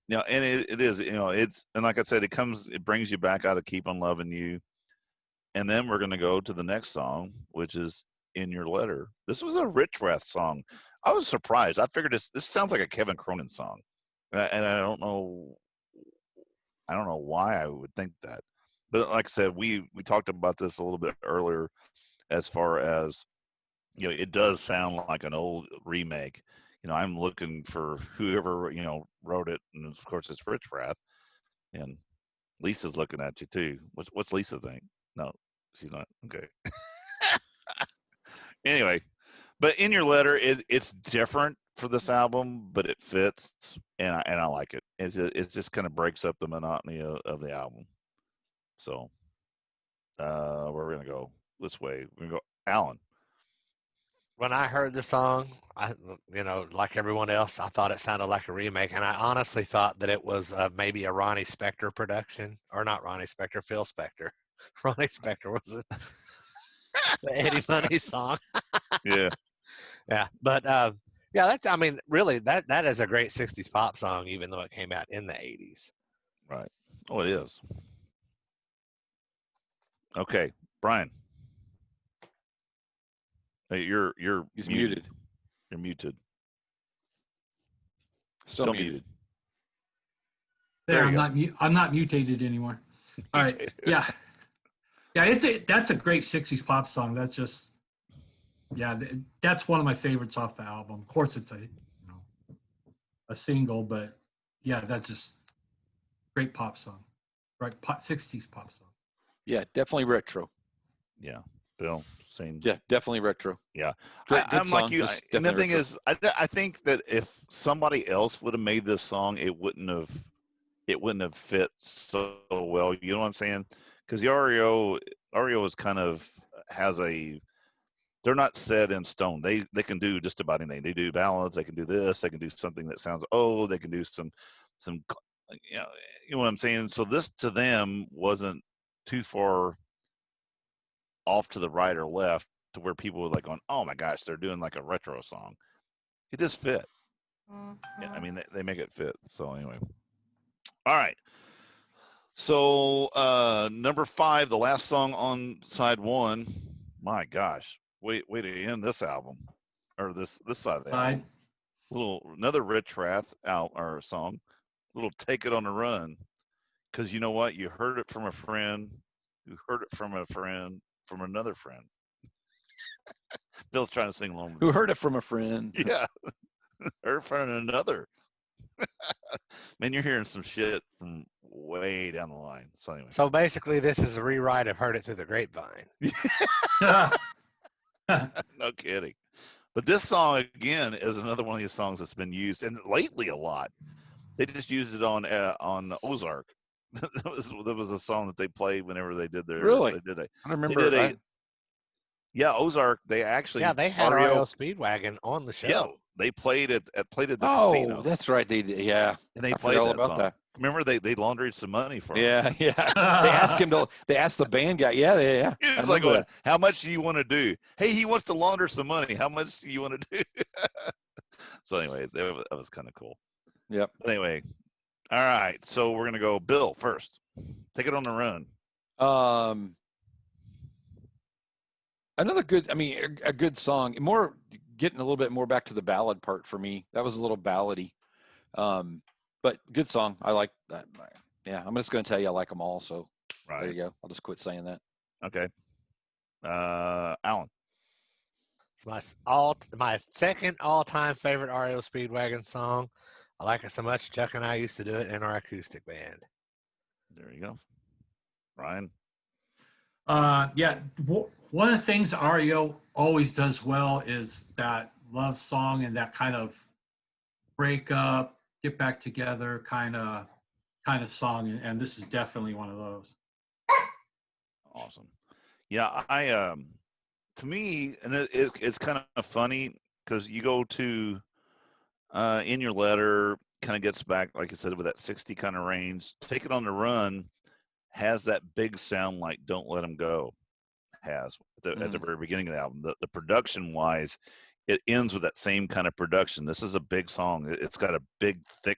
And it is, and like I said, it brings you back out of "Keep on Loving You," and then we're going to go to the next song, which is "In Your Letter." This was a Richrath song. I was surprised. I figured this sounds like a Kevin Cronin song. And I don't know why I would think that, but like I said, we talked about this a little bit earlier, as far as it does sound like an old remake. I'm looking for whoever wrote it, and of course it's Richrath, and Lisa's looking at you too. What's Lisa think? No, she's not. Okay. Anyway, but "In Your Letter," it's different for this album, but it fits, and I like it. It just kind of breaks up the monotony of the album. So, we're gonna go this way. We're gonna go Alan. When I heard the song, like everyone else, I thought it sounded like a remake, and I honestly thought that it was maybe a Ronnie Spector production, or not Ronnie Spector, Phil Spector. Ronnie Spector was it? The Eddie Money song. Yeah, yeah, but. Yeah, really, that is a great 60s pop song, even though it came out in the 80s. Right. Oh, it is. Okay, Brian. Hey, he's muted. You're muted. Still muted. There, I'm not mutated anymore. All right. Yeah. Yeah, that's a great 60s pop song. That's just, yeah, that's one of my favorites off the album. Of course, it's a single, but yeah, that's just great pop song, right? 60s pop song. Yeah, definitely retro. Yeah, Bill, same. Yeah, definitely retro. Yeah, good I'm song, like you. And the thing is, I think that if somebody else would have made this song, it wouldn't have fit so well. You know what I'm saying? Because the REO is kind of they're not set in stone. They can do just about anything. They do ballads. They can do this. They can do something that sounds old. They can do some, you know what I'm saying? So this to them wasn't too far off to the right or left to where people were like going, "Oh my gosh, they're doing like a retro song." It just fit. Yeah, I mean, they make it fit. So anyway, all right. So number 5, the last song on side 1. My gosh. Wait to end this album, or this side of the album. Another Richrath song, little "Take It on the Run," because you know what? You heard it from a friend, who heard it from a friend, from another friend. Bill's trying to sing along. Who heard it from a friend? Yeah, heard it from another. Man, you're hearing some shit from way down the line. So anyway, so basically, this is a rewrite of "Heard It Through the Grapevine." No kidding. But this song again is another one of these songs that's been used, and lately a lot. They just used it on Ozark. There was a song that they played whenever they did their. Really? I remember. Yeah, Ozark. They actually. Yeah, they had REO Speedwagon on the show. Yeah, they played at the casino. Oh, that's right. They did. Yeah. And they I played forgot all that about song. that. Remember they laundered some money for him. Yeah. They asked him to. They asked the band guy. Yeah. He was like, how much do you want to do? Hey, he wants to launder some money. How much do you want to do? So anyway, that was kind of cool. Yep. But anyway, all right. So we're gonna go Bill first. Take it on the run. Another good. I mean, a good song. More getting a little bit more back to the ballad part for me. That was a little ballady. But good song. I like that. Yeah, I'm just going to tell you I like them all. So There you go. I'll just quit saying that. Okay. Alan. It's my second all-time favorite REO Speedwagon song. I like it so much. Chuck and I used to do it in our acoustic band. There you go. Bryan. Yeah. One of the things REO always does well is that love song and that kind of break up, get back together kind of song, and this is definitely one of those. Awesome. Yeah, to me, and it's kind of funny because you go to in your letter, kind of gets back, like I said, with that 60 kind of range. Take It on the Run has that big sound like Don't Let 'Em Go has at the very beginning of the album. The production wise, it ends with that same kind of production. This is a big song. It's got a big, thick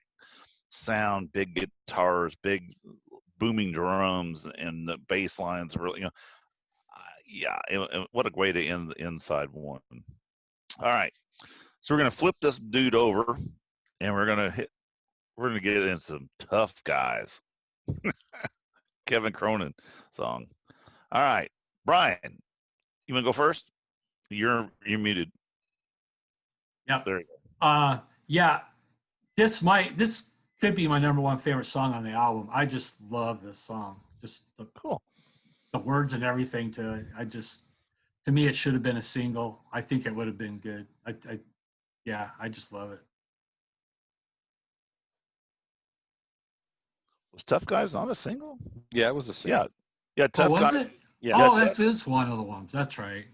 sound, big guitars, big booming drums, and the bass lines. Really, what a way to end the inside one. All right, so we're gonna flip this dude over, and we're gonna get into some Tough Guys. Kevin Cronin song. All right, Bryan, you want to go first? You're muted. Yep. There you go. Yeah. This could be my number one favorite song on the album. I just love this song. Just the words and everything to it. To me, it should have been a single. I think it would have been good. I just love it. Was Tough Guys not a single? Yeah, it was a single. Yeah. Tough Guys. Was it? Yeah. That is one of the ones. That's right.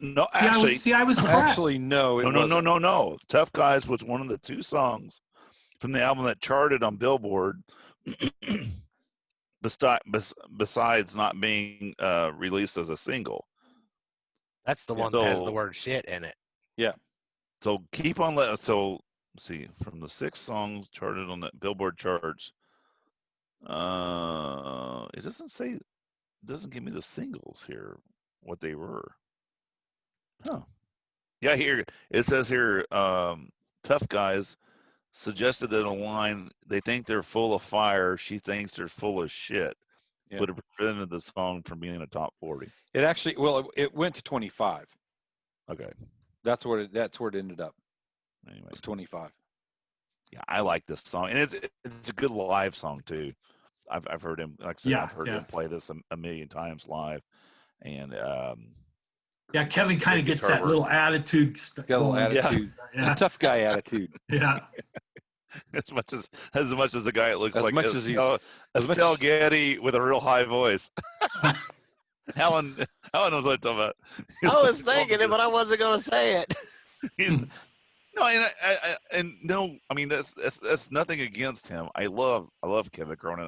No, actually, I was correct. Actually, no. No. Tough Guys was one of the two songs from the album that charted on Billboard. Besides not being released as a single. That's the one that has the word shit in it. Yeah. So keep on letting. So see, from the 6 songs charted on the Billboard charts, it doesn't give me the singles here, what they were. Huh. Yeah, here it says here, Tough Guys suggested that a line, they think they're full of fire, she thinks they're full of shit, would have prevented the song from being in a top 40. It actually, it went to 25. Okay. That's where it ended up. Anyway. It was 25. Yeah, I like this song, and it's a good live song too. I've heard him, like I said, I've heard him play this a million times live, and Kevin kind of gets that little attitude. Got a little attitude, a tough guy attitude. Yeah. as much as a guy that looks as like much as he's Estelle Getty with a real high voice. Alan knows what I'm talking about. I was thinking it, but I wasn't going to say it. I mean that's nothing against him. I love Kevin Cronin,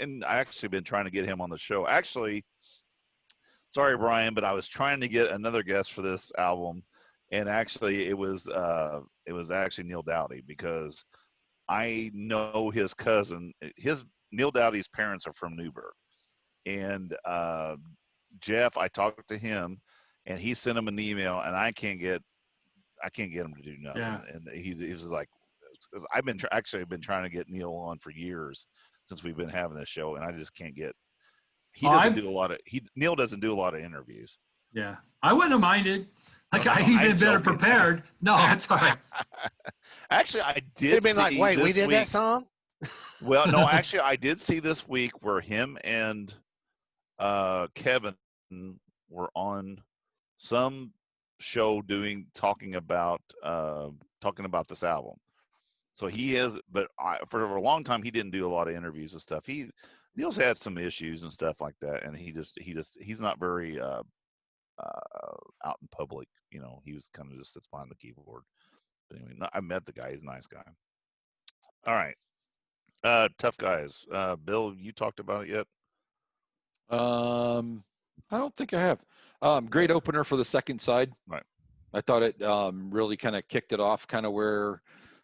and I actually been trying to get him on the show. Actually, sorry Bryan, but I was trying to get another guest for this album, and actually it was actually Neil Doughty, because I know his cousin. Neil Doughty's parents are from Newburgh, and Jeff, I talked to him, and he sent him an email, and I can't get him to do nothing. Yeah. And he was like, I've been trying to get Neil on for years since we've been having this show, and I just can't get. Neil doesn't do a lot of interviews. Yeah, I wouldn't have minded. He'd been better prepared. No, that's all right. Actually, I did. It'd been like, wait, we did that song? Well, no, actually, I did see this week where him and Kevin were on some show talking about this album. So he is, but for a long time he didn't do a lot of interviews and stuff. Neil's had some issues and stuff like that, and he's not very out in public. He was kind of just sits behind the keyboard. Anyway, I met the guy. He's a nice guy. All right. Tough Guys. Bill, you talked about it yet? I don't think I have. Great opener for the second side. Right. I thought it really kind of kicked it off kind of where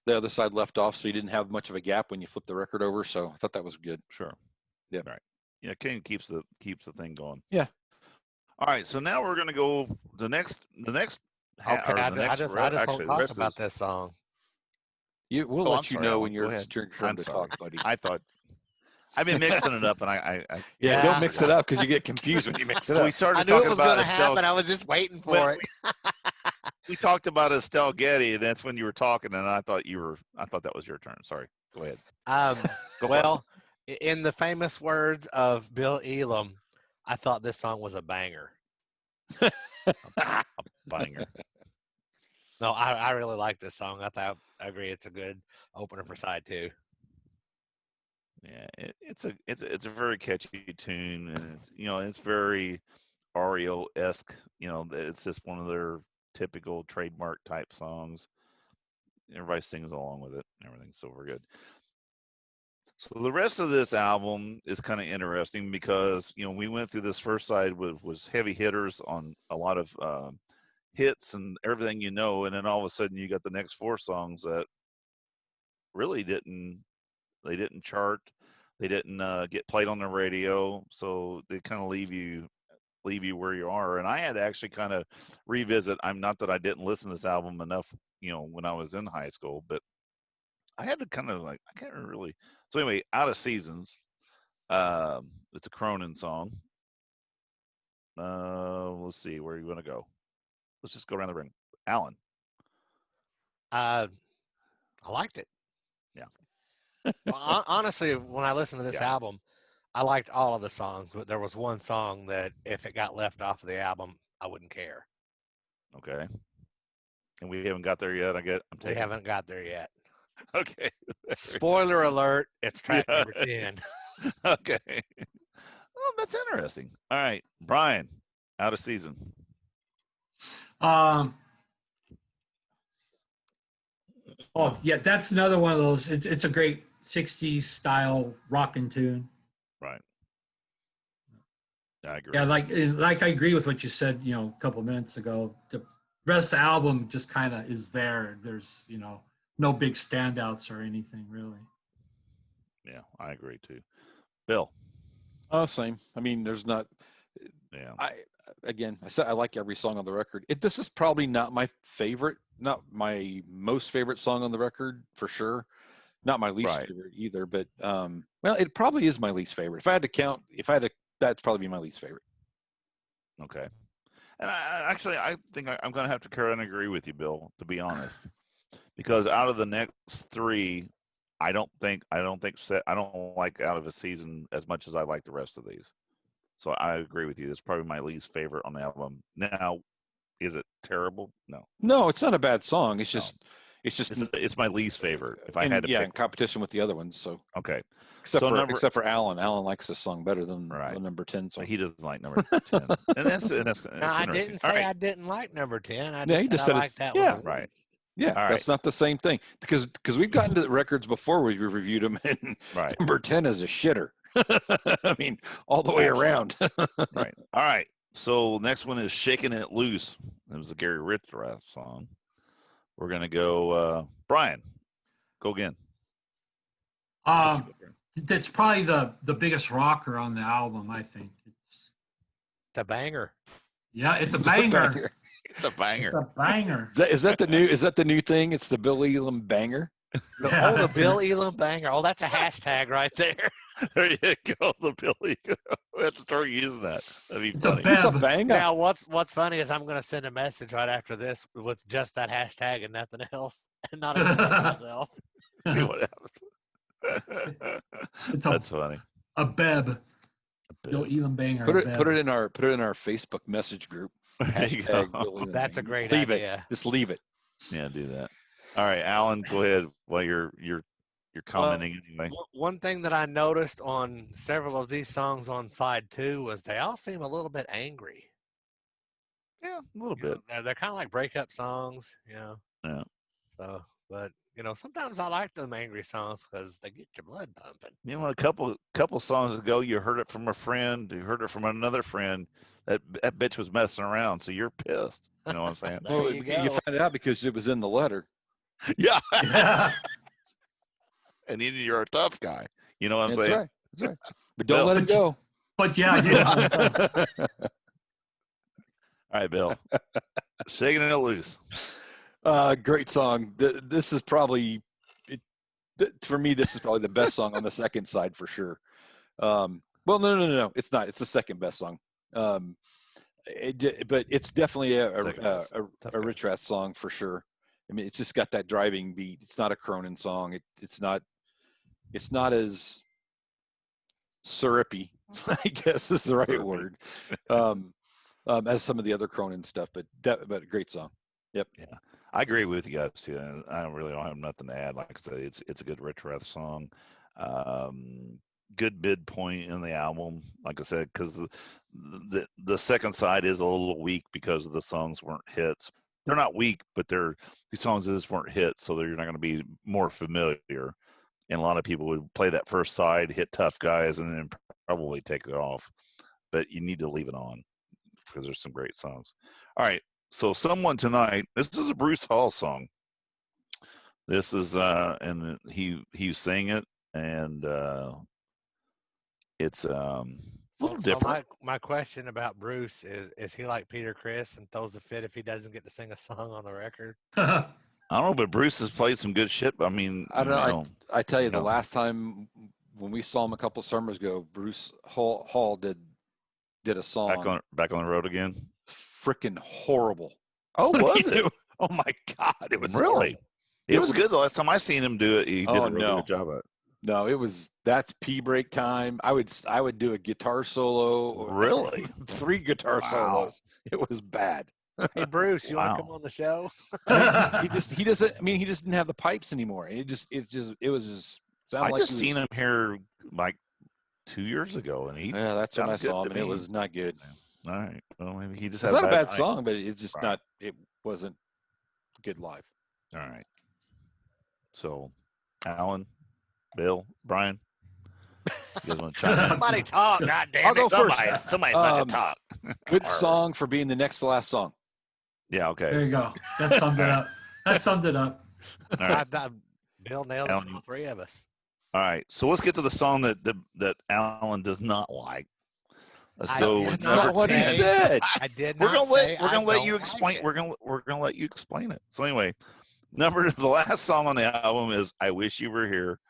the other side left off, so you didn't have much of a gap when you flipped the record over. So I thought that was good. Sure. Yeah. Right. Yeah, Kane keeps the thing going. Yeah. All right, so now we're going to go the next. Okay, I just won't talk about this song. We'll let you know when you're turn to talk, buddy. I thought I've been mixing it up, and I don't mix it up because you get confused when you mix it up. We started I knew it was going to happen. I was just waiting for it. We talked about Estelle Getty, and that's when you were talking, and I thought that was your turn. Sorry. Go ahead. Well, in the famous words of Bill Elam, I thought this song was a banger. A banger. No, I really like this song. I agree it's a good opener for side 2. Yeah, it's a very catchy tune, and it's very REO-esque. It's just one of their typical trademark type songs. Everybody sings along with it and everything, so we're good. So the rest of this album is kind of interesting because we went through this first side was heavy hitters on a lot of hits and everything, and then all of a sudden you got the next 4 songs that really didn't chart, they didn't get played on the radio, so they kind of leave you where you are. And I had to actually kind of revisit. I'm not that I didn't listen to this album enough, when I was in high school, but I had to kind of I can't really. So anyway, Out of Seasons. It's a Cronin song. Let's see, where are you going to go? Let's just go around the ring. Alan. I liked it. Yeah. Well, honestly, when I listened to this album, I liked all of the songs, but there was one song that if it got left off of the album, I wouldn't care. Okay. And we haven't got there yet, We haven't got there yet. Okay. Spoiler alert, it's track number 10. Okay. Well, that's interesting. All right. Bryan, Out of Season. Oh yeah, that's another one of those. It's a great 60s style rockin' tune. Right. I agree. Yeah, like I agree with what you said, a couple of minutes ago. The rest of the album just kind of is there. There's, no big standouts or anything really. Yeah, I agree too. Bill. Same. I mean, there's not. Yeah. I said I like every song on the record. This is probably not my favorite, not my most favorite song on the record for sure. Not my least favorite either, but well, it probably is my least favorite. If I had to count, that'd probably be my least favorite. Okay. And I think I'm going to have to carry on and agree with you, Bill, to be honest, because out of the next 3, I don't like Out of a Season as much as I like the rest of these. So I agree with you. It's probably my least favorite on the album. Now, is it terrible? No, it's not a bad song. It's just it's my least favorite. If I had to pick. In competition with the other ones. So okay, except for Alan. Alan likes this song better than the number 10 song. He doesn't like number 10, and that's no, I didn't say I didn't like number 10. He just said I liked that one. Right. Yeah, that's not the same thing because we've gotten to the records before we reviewed them, and number 10 is a shitter. I mean, all the way around. Right. All right. So next one is Shaking It Loose. It was a Gary Richrath song. We're going to go, Bryan, go again. That's probably the biggest rocker on the album, I think. It's a banger. Yeah, it's a banger. It's a banger. It's a banger. Is that the new thing? It's the Bill Elam banger. The Bill Elam banger. Oh, that's a hashtag right there. There you go. The Bill Elam. We have to start using that. That'd be funny. It's a banger. Now, what's funny is I'm going to send a message right after this with just that hashtag and nothing else, and not explain myself. See what happens. That's funny. A beb. Bill Elam banger. Put it in our Facebook message group. Hashtag that's a great idea. Leave it. Just leave it. Yeah, do that. All right, Alan, go ahead while you're commenting anyway. One thing that I noticed on several of these songs on side 2 was they all seem a little bit angry. Yeah, a little bit. They're kind of like breakup songs, Yeah. So, but sometimes I like them angry songs because they get your blood pumping. A couple songs ago, you heard it from a friend, you heard it from another friend. That bitch was messing around, so you're pissed. You know what I'm saying? Well, you found out because it was in the letter. Yeah. Yeah. And then you're a tough guy. You know what I'm saying? That's right. But don't let it go. But yeah. All right, Bill. Shaking it loose. Great song. This is probably, for me, this is probably the best song on the second side for sure. Well, no. It's not. It's the second best song. But it's definitely a Rich Rath song for sure. I mean, it's just got that driving beat. It's not a Cronin song. It's not as syrupy, I guess is the right word, as some of the other Cronin stuff. But a great song. Yep. Yeah, I agree with you guys too. I really don't have nothing to add. Like I said, it's a good Rich Rath song. Good midpoint in the album, like I said, because the second side is a little weak because the songs weren't hits. They're not weak, but these songs just weren't hits, so you're not going to be more familiar. And a lot of people would play that first side, hit Tough Guys, and then probably take it off. But you need to leave it on because there's some great songs. All right, so Someone Tonight. This is a Bruce Hall song. This is and he sang it, and it's a little different. So my question about Bruce is he like Peter Criss and throws a fit if he doesn't get to sing a song on the record? I don't know, but Bruce has played some good shit. I mean, I don't know. I tell you, the last time when we saw him a couple summers ago, Bruce Hall did a song. Back on the road again. Freaking horrible. Oh, was it? Oh my God, it was really. Horrible. It was good the last time I seen him do it. He did a really good job at it. No, that's pee break time. I would do a guitar solo. Really? 3 guitar solos. It was bad. Hey Bruce, you want to come on the show? He doesn't. I mean, he just didn't have the pipes anymore. It was just. I just seen him here like 2 years ago, and that's when I saw him, and it was not good. All right, well maybe he just. It's not a bad song, but it's just not. It wasn't good live. All right. So, Alan, Bill, Brian, you guys want to chime in? Somebody talk, goddamn I'll go first. Somebody fucking talk. Good song for being the next to last song. Yeah, okay. There you go. That summed it up. All right. Bill nailed it for all 3 of us. All right, so let's get to the song that Alan does not like. Let's go. That's not what he said. I did not. We're gonna let you explain. We're gonna let you explain it. So anyway, the last song on the album is "I Wish You Were Here,"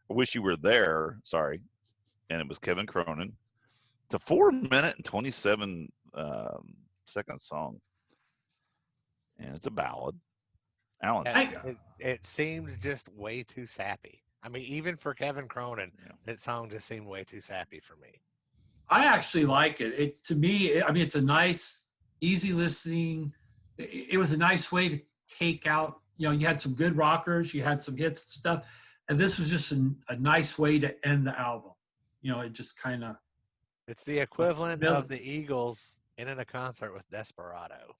"I Wish You Were There." Sorry, and it was Kevin Cronin. It's a 4-minute and 27 second song, and it's a ballad. Alan, it seemed just way too sappy. I mean, even for Kevin Cronin, that song just seemed way too sappy for me. I actually like it. To me, it's a nice, easy listening. It was a nice way to take out, you had some good rockers, you had some hits and stuff, and this was just a nice way to end the album. It just kind of. It's the equivalent of the Eagles in a concert with Desperado.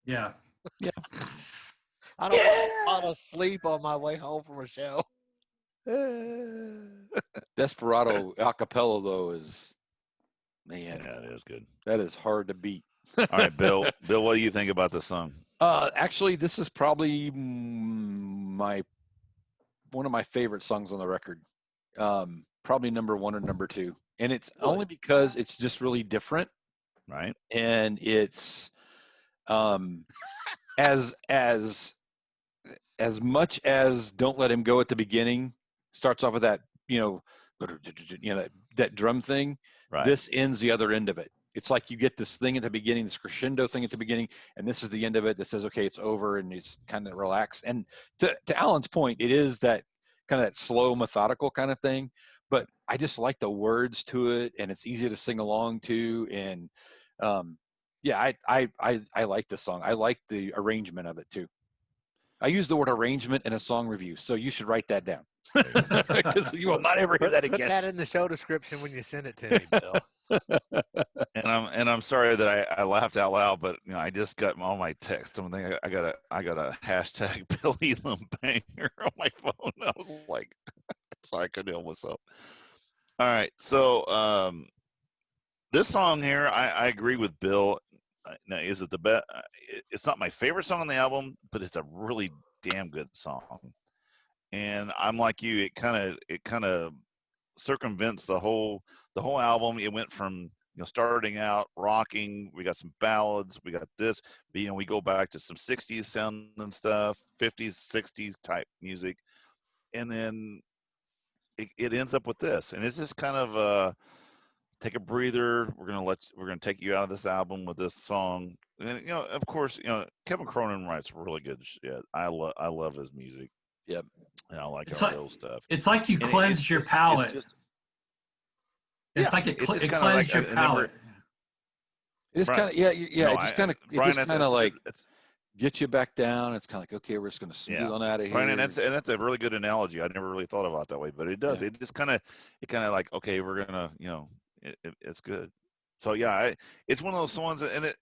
Yeah. Yeah. I don't want to fall asleep on my way home from a show. Desperado acapella though is. Man, yeah, it is good. That is hard to beat. All right, Bill. Bill, what do you think about the song? Actually, this is probably one of my favorite songs on the record. Probably number 1 or number 2, and it's only because it's just really different, right? And it's as much as "Don't Let Him Go" at the beginning starts off with that, that drum thing. Right. This ends the other end of it. It's like you get this thing at the beginning, this crescendo thing at the beginning, and this is the end of it that says, okay, it's over, and it's kind of relaxed. And to Alan's point, it is that kind of that slow, methodical kind of thing. But I just like the words to it, and it's easy to sing along to. And I like the song. I like the arrangement of it too. I use the word arrangement in a song review, so you should write that down. Because you will not ever hear that again. Put that in the show description when you send it to me, Bill. And I'm sorry that I laughed out loud, but I just got all my text. I got a hashtag Billy Limbanger on my phone. I was like, sorry, I couldn't help myself. All right, so this song here, I agree with Bill. Now, is it the best? It's not my favorite song on the album, but it's a really damn good song. And I'm like you. It kind of circumvents the whole album. It went from starting out rocking. We got some ballads. We got this. We go back to some '60s sound and stuff, '50s, '60s type music, and then it ends up with this. And it's just kind of take a breather. We're gonna take you out of this album with this song. And of course, Kevin Cronin writes really good shit. I love his music. Yep. And I like REO stuff. It's like you cleanse your palate. It's like it cleansed your palate. It's kind of it just kind of like get you back down. It's kind of like, okay, we're just going to smooth on out of here. Brian, and that's a really good analogy. I never really thought about it that way, but it does. Yeah. It just kind of like, okay, we're gonna, it's good. So yeah, it's one of those songs, and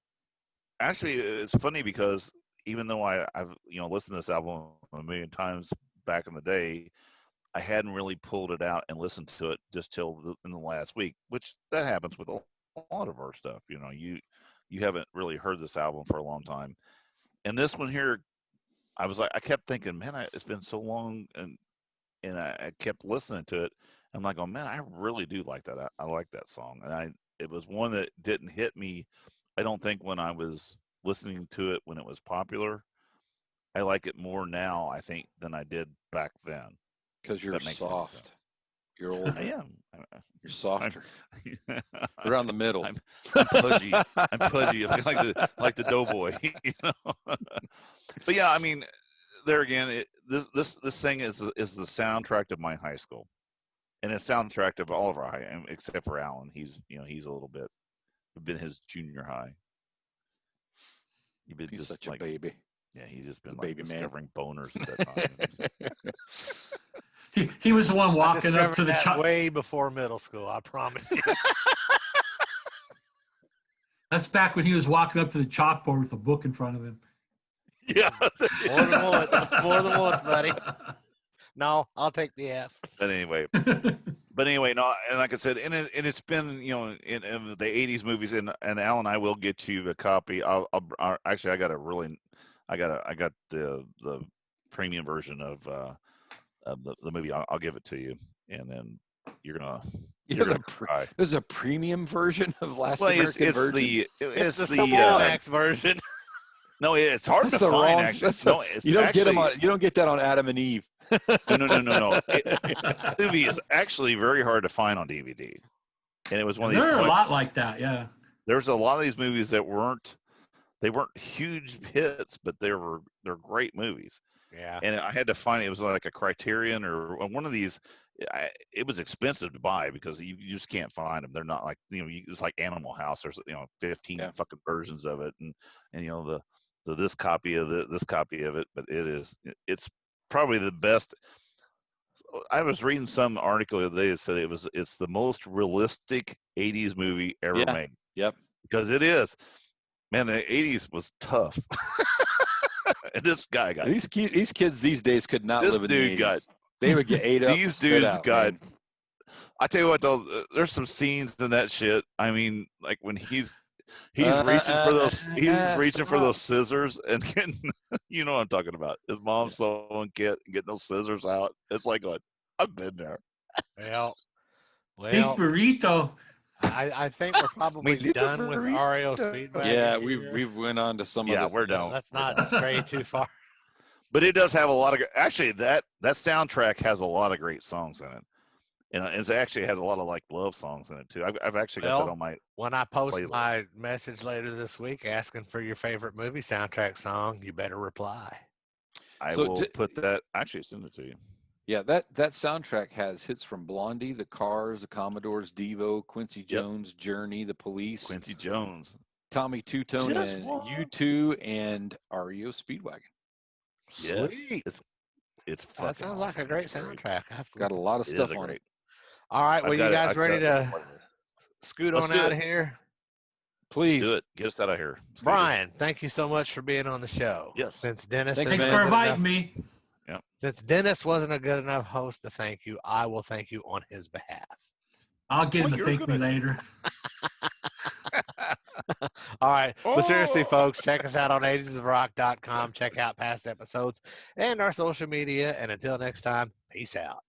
it's funny because even though I've listened to this album a million times back in the day, I hadn't really pulled it out and listened to it just till in the last week, which that happens with a lot of our stuff. You haven't really heard this album for a long time. And this one here, I was like, I kept thinking, man, it's been so long, and I kept listening to it. I'm like, oh man, I really do like that. I like that song, and it was one that didn't hit me. I don't think when I was listening to it when it was popular. I like it more now, I think, than I did back then. Because you're soft. You're older. I am. You're softer. Around the middle. I'm pudgy. I'm pudgy. I'm like the doughboy. But yeah, I mean, there again, this thing is the soundtrack of my high school, and it's soundtrack of all of our high, except for Alan. He's a little bit been his junior high. He's such a baby. Yeah, he's just been like discovering boners at that time. He was the one walking up to the way before middle school. I promise you. That's back when he was walking up to the chalkboard with a book in front of him. Yeah, more than once. More than once, buddy. No, I'll take the F. But anyway, no, and like I said, and it's been in the '80s movies, and Alan, I will get you a copy. I'll actually I got the premium version of the movie. I'll give it to you, and then you're gonna cry. There's a premium version of Last American Virgin. It's the Max version. No, it's hard to find. Actually, you don't get that on Adam and Eve. No. The movie is actually very hard to find on DVD, and it was one of these. There are a lot like that. Yeah, there's a lot of these movies that weren't huge hits, but they're great movies. Yeah. And I had to find it was like a Criterion or one of these. It was expensive to buy because you just can't find them. They're not like it's like Animal House. There's 15 fucking versions of it, and the this copy of this copy of it. But it's probably the best. I was reading some article the other day that said it's the most realistic '80s movie ever made. Yep. Because it is. Man, the '80s was tough. And this guy got these kids these days could not live in the '80s. They would get ate up. These dudes got. Man. I tell you what, though, there's some scenes in that shit. I mean, like when he's reaching for those scissors and getting, what I'm talking about. His mom's sewing kit and getting those scissors out. It's like, I've been there. Well, Big burrito. I think we're probably done with REO Speedwagon. Yeah, we've went on to some of the. We're done. Let's not stray too far. But it does have a lot of actually that soundtrack has a lot of great songs in it, and it actually has a lot of like love songs in it too. I've actually got that on my. When I post my message later this week asking for your favorite movie soundtrack song, you better reply. I will put that. Actually, send it to you. Yeah, that soundtrack has hits from Blondie, the Cars, the Commodores, Devo, Quincy Jones, Journey, the Police, Quincy Jones, Tommy Two-Tone, and U2, and REO Speedwagon. Yes, it's that sounds like a great soundtrack. Got a lot of stuff on it. All right, well, you guys ready to scoot on out of here? Please do it. Get us out of here. Bryan, thank you so much for being on the show. Yes. Since Dennis, thanks for inviting me. Yeah. Since Dennis wasn't a good enough host to thank you, I will thank you on his behalf. I'll get him to thank me later. All right. But seriously, folks, check us out on agesofrock.com. Check out past episodes and our social media. And until next time, peace out.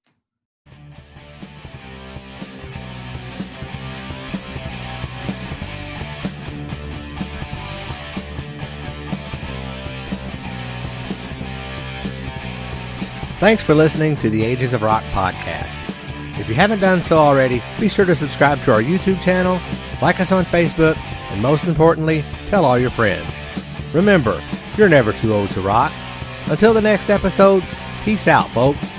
Thanks for listening to the Ages of Rock podcast. If you haven't done so already, be sure to subscribe to our YouTube channel, like us on Facebook, and most importantly, tell all your friends. Remember, you're never too old to rock. Until the next episode, peace out, folks.